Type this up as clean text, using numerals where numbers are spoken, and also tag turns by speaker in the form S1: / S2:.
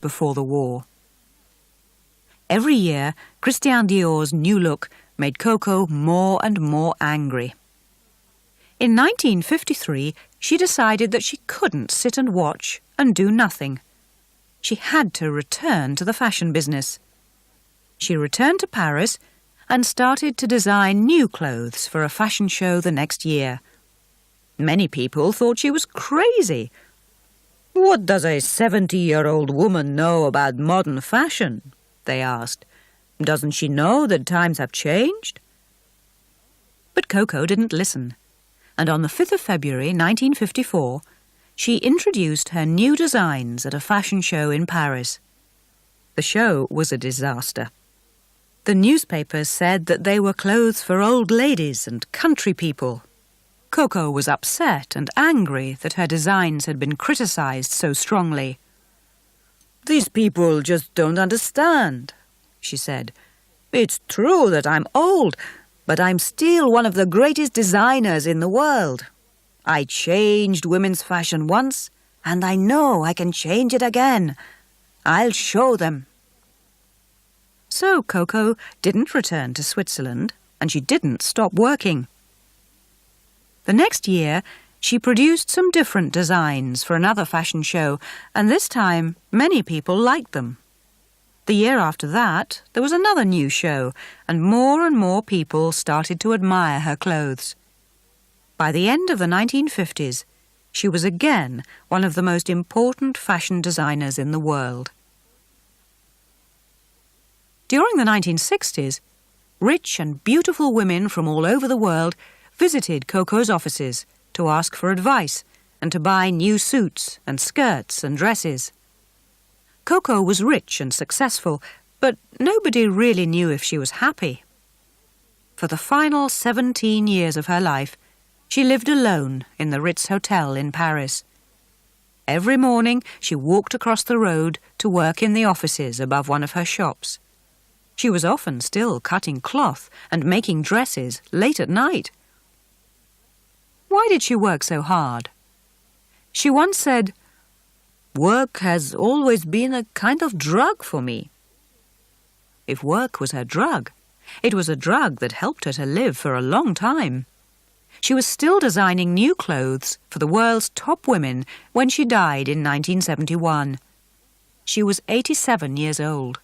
S1: before the war. Every year, Christian Dior's new look made Coco more and more angry. In 1953, she decided that she couldn't sit and watch and do nothing. She had to return to the fashion business. She returned to Paris and started to design new clothes for a fashion show the next year. Many people thought she was crazy. "What does a 70-year-old woman know about modern fashion?" they asked. "Doesn't she know that times have changed?" But Coco didn't listen, and on the 5th of February 1954, she introduced her new designs at a fashion show in Paris. The show was a disaster. The newspapers said that they were clothes for old ladies and country people. Coco was upset and angry that her designs had been criticized so strongly. "These people just don't understand," she said. "It's true that I'm old, but I'm still one of the greatest designers in the world. I changed women's fashion once, and I know I can change it again. I'll show them." So Coco didn't return to Switzerland, and she didn't stop working. The next year, she produced some different designs for another fashion show, and this time many people liked them. The year after that, there was another new show, and more people started to admire her clothes. By the end of the 1950s, she was again one of the most important fashion designers in the world. During the 1960s, rich and beautiful women from all over the world visited Coco's offices to ask for advice and to buy new suits and skirts and dresses. Coco was rich and successful, but nobody really knew if she was happy. For the final 17 years of her life, she lived alone in the Ritz Hotel in Paris. Every morning, she walked across the road to work in the offices above one of her shops. She was often still cutting cloth and making dresses late at night. Why did she work so hard? She once said, "Work has always been a kind of drug for me." If work was her drug, it was a drug that helped her to live for a long time. She was still designing new clothes for the world's top women when she died in 1971. She was 87 years old.